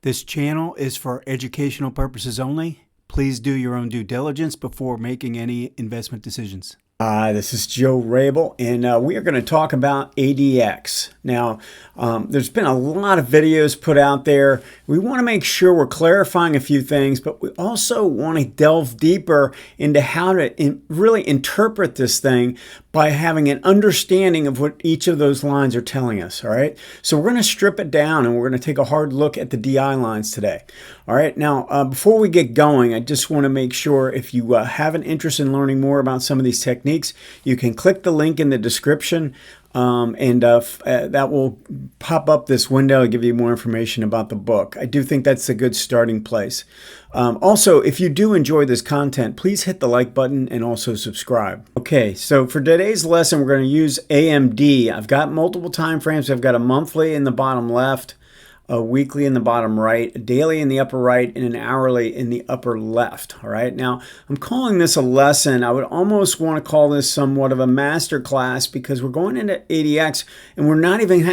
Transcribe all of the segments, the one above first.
This channel is for educational purposes only. Please do your own due diligence before making any investment decisions. Hi, this is Joe Rabil, and we are going to talk about ADX. Now, there's been a lot of videos put out there. We want to make sure we're clarifying a few things, but we also want to delve deeper into how to really interpret this thing by having an understanding of what each of those lines are telling us, all right? So we're going to strip it down, and we're going to take a hard look at the DI lines today, all right? Now, before we get going, I just want to make sure if you have an interest in learning more about some of these techniques, you can click the link in the description and that will pop up this window and give you more information about the book. I do think that's a good starting place. Also, if you do enjoy this content, please hit the like button and also subscribe. Okay, so for today's lesson, we're going to use AMD. I've got multiple time frames. I've got a monthly in the bottom left, a weekly in the bottom right, a daily in the upper right, and an hourly in the upper left. All right. Now, I'm calling this a lesson. I would almost want to call this somewhat of a master class because we're going into ADX and we're not even going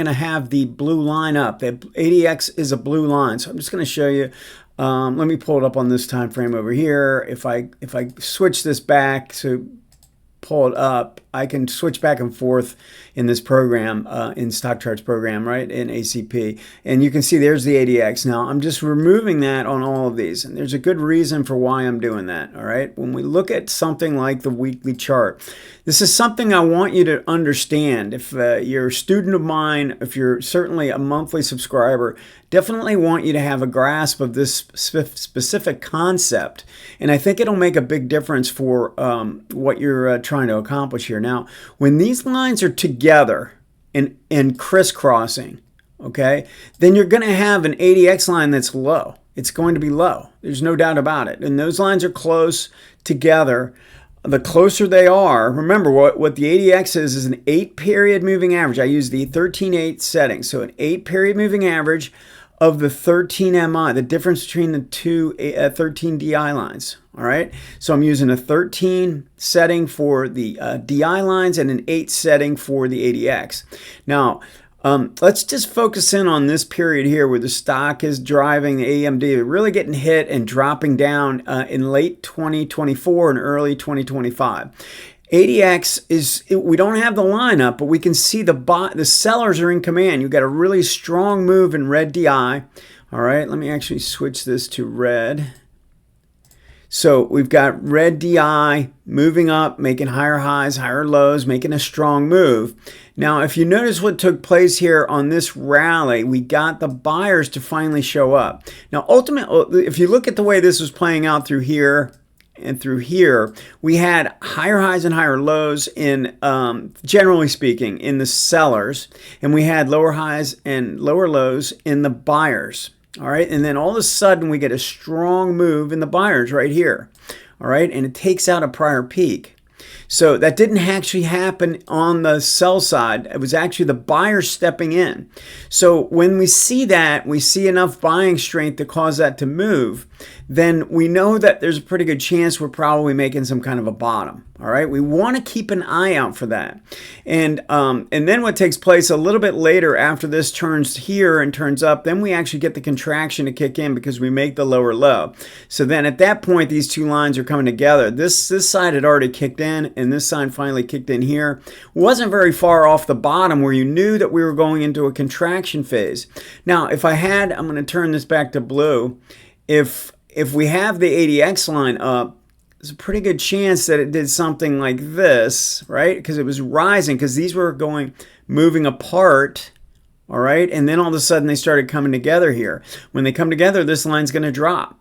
to have the blue line up. The ADX is a blue line. So I'm just going to show you. Let me pull it up on this time frame over here. If I switch this back to pull it up, I can switch back and forth in this program, in Stock Charts program, right, in ACP. And you can see there's the ADX. Now, I'm just removing that on all of these. And there's a good reason for why I'm doing that, all right? When we look at something like the weekly chart, this is something I want you to understand. If you're a student of mine, if you're certainly a monthly subscriber, definitely want you to have a grasp of this specific concept. And I think it'll make a big difference for what you're trying to accomplish here. Now, when these lines are together and crisscrossing, okay, then you're going to have an ADX line that's low. It's going to be low. There's no doubt about it. And those lines are close together. The closer they are, remember what the ADX is an 8-period moving average. I use the 13/8 setting. So an 8-period moving average of the 13 MI, the difference between the two 13 DI lines. All right. So I'm using a 13 setting for the DI lines and an 8 setting for the ADX. Now, let's just focus in on this period here where the stock is driving the AMD, really getting hit and dropping down in late 2024 and early 2025. ADX is, we don't have the line up, but we can see the sellers are in command. You've got a really strong move in red DI. All right, let me actually switch this to red. So we've got red DI moving up, making higher highs, higher lows, making a strong move. Now, if you notice what took place here on this rally, we got the buyers to finally show up. Now, ultimately, if you look at the way this was playing out through here and through here, we had higher highs and higher lows in, generally speaking, in the sellers, and we had lower highs and lower lows in the buyers. All right, and then all of a sudden we get a strong move in the buyers right here. All right, and it takes out a prior peak. So that didn't actually happen on the sell side. It was actually the buyers stepping in. So when we see that, we see enough buying strength to cause that to move, then we know that there's a pretty good chance we're probably making some kind of a bottom. All right, we want to keep an eye out for that. And then what takes place a little bit later after this turns here and turns up, then we actually get the contraction to kick in because we make the lower low. So then at that point, these two lines are coming together. This side had already kicked in, and this side finally kicked in here. Wasn't very far off the bottom where you knew that we were going into a contraction phase. Now, if I had, I'm going to turn this back to blue. If we have the ADX line up, there's a pretty good chance that it did something like this, right? Because it was rising, because these were moving apart, all right? And then all of a sudden they started coming together here. When they come together, this line's going to drop.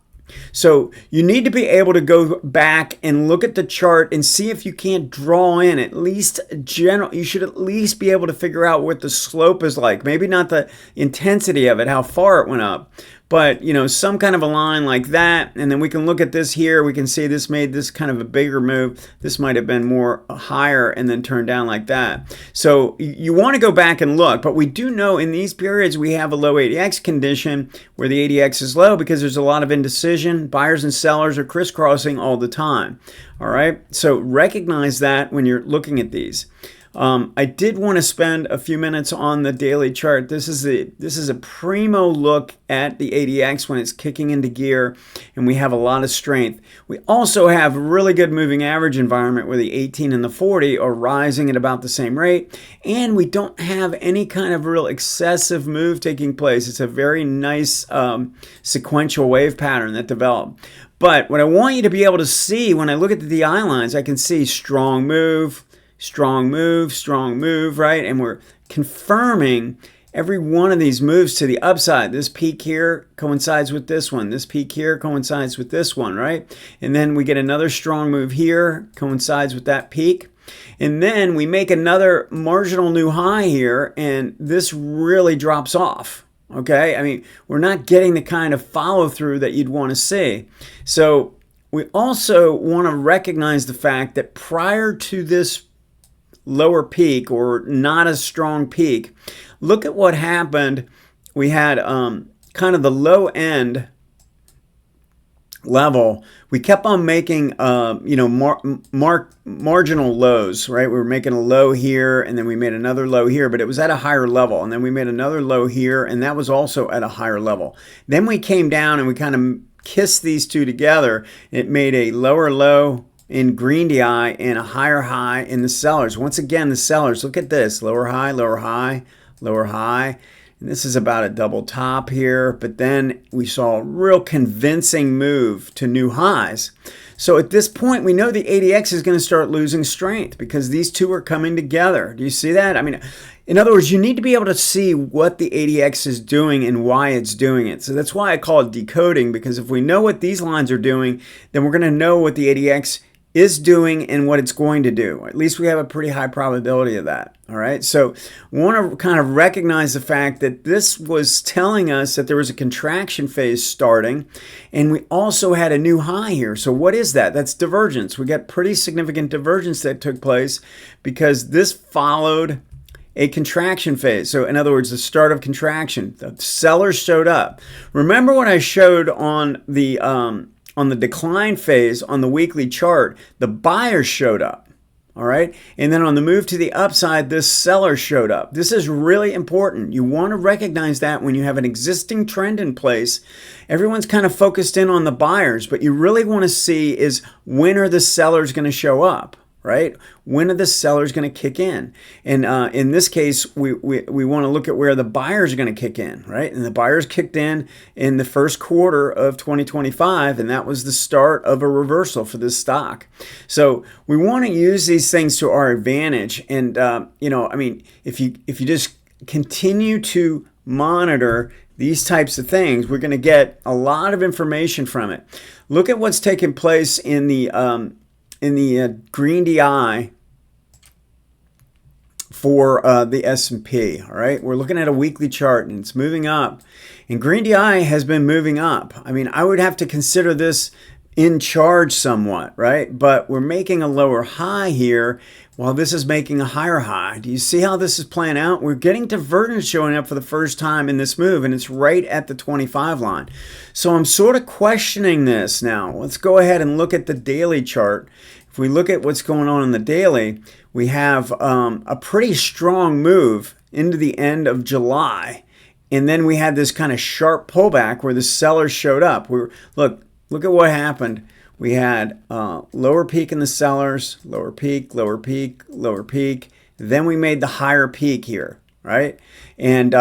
So you need to be able to go back and look at the chart and see if you can't draw in at least general. You should at least be able to figure out what the slope is like. Maybe not the intensity of it, how far it went up, but you know, some kind of a line like that. And then we can look at this here. We can see this made this kind of a bigger move. This might have been more higher and then turned down like that. So you want to go back and look, but we do know in these periods we have a low ADX condition where the ADX is low because there's a lot of indecision. Buyers and sellers are crisscrossing all the time. All right. So recognize that when you're looking at these. I did want to spend a few minutes on the daily chart. This is a primo look at the ADX when it's kicking into gear, and we have a lot of strength. We also have a really good moving average environment where the 18 and the 40 are rising at about the same rate, and we don't have any kind of real excessive move taking place. It's a very nice sequential wave pattern that developed. But what I want you to be able to see when I look at the DI lines, I can see strong move, strong move, strong move, right? And we're confirming every one of these moves to the upside. This peak here coincides with this one. This peak here coincides with this one, right? And then we get another strong move here, coincides with that peak. And then we make another marginal new high here, and this really drops off. Okay, I mean, we're not getting the kind of follow through that you'd want to see. So we also want to recognize the fact that prior to this lower peak, or not as strong peak, look at what happened. We had kind of the low end level. We kept on making marginal lows, right? We were making a low here, and then we made another low here, but it was at a higher level. And then we made another low here, and that was also at a higher level. Then we came down and we kind of kissed these two together. It made a lower low in green DI and a higher high in the sellers. Once again, the sellers, look at this, lower high, lower high, lower high. And this is about a double top here, but then we saw a real convincing move to new highs. So at this point, we know the ADX is going to start losing strength because these two are coming together. Do you see that? I mean, in other words, you need to be able to see what the ADX is doing and why it's doing it. So that's why I call it decoding, because if we know what these lines are doing, then we're going to know what the ADX is doing and what it's going to do. At least we have a pretty high probability of that. All right. So we want to kind of recognize the fact that this was telling us that there was a contraction phase starting, and we also had a new high here. So what is that? That's divergence. We got pretty significant divergence that took place because this followed a contraction phase. So in other words, the start of contraction. The sellers showed up. Remember what I showed on the decline phase on the weekly chart, the buyers showed up, all right? And then on the move to the upside, this seller showed up. This is really important. You want to recognize that when you have an existing trend in place. Everyone's kind of focused in on the buyers, but you really want to see is when are the sellers going to show up, right? When are the sellers going to kick in? And in this case, we want to look at where the buyers are going to kick in, right? And the buyers kicked in the first quarter of 2025, and that was the start of a reversal for this stock. So we want to use these things to our advantage. And I mean, if you just continue to monitor these types of things, we're going to get a lot of information from it. Look at what's taking place in the green DI for the S&P, all right? We're looking at a weekly chart, and it's moving up. And green DI has been moving up. I mean, I would have to consider this in charge somewhat, right? But we're making a lower high here while this is making a higher high. Do you see how this is playing out? We're getting divergence showing up for the first time in this move, and it's right at the 25 line. So I'm sort of questioning this now. Let's go ahead and look at the daily chart. If we look at what's going on in the daily, we have a pretty strong move into the end of July. And then we had this kind of sharp pullback where the sellers showed up. Look at what happened. We had lower peak in the sellers, lower peak, lower peak, lower peak. Then we made the higher peak here, right? And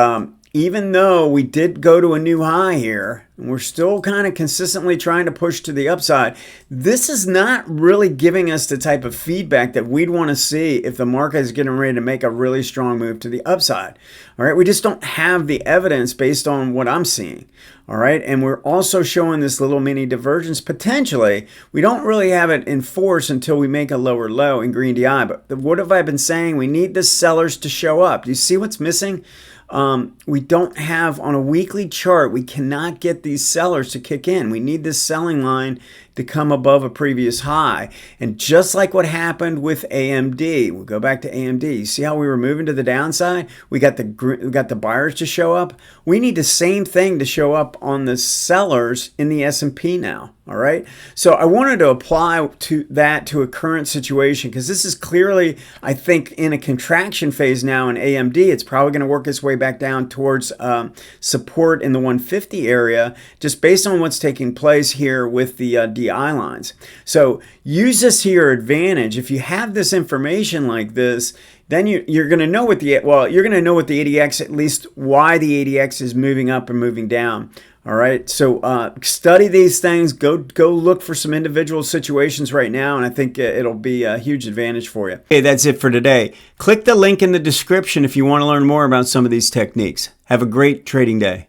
even though we did go to a new high here, and we're still kind of consistently trying to push to the upside, this is not really giving us the type of feedback that we'd want to see if the market is getting ready to make a really strong move to the upside. All right, we just don't have the evidence based on what I'm seeing. All right, and we're also showing this little mini divergence potentially. We don't really have it in force until we make a lower low in green DI. But what have I been saying? We need the sellers to show up. Do you see what's missing? We don't have on a weekly chart, we cannot get these sellers to kick in. We need this selling line to come above a previous high. And just like what happened with AMD, we'll go back to AMD. You see how we were moving to the downside? We got the buyers to show up. We need the same thing to show up on the sellers in the S&P now. All right. So I wanted to apply to a current situation because this is clearly, I think, in a contraction phase now in AMD. It's probably going to work its way back down towards support in the 150 area, just based on what's taking place here with the DI lines. So use this to your advantage. If you have this information like this, then you're going to know what the ADX, at least why the ADX is moving up and moving down. All right, so study these things. Go look for some individual situations right now, and I think it'll be a huge advantage for you. Okay, that's it for today. Click the link in the description if you want to learn more about some of these techniques. Have a great trading day.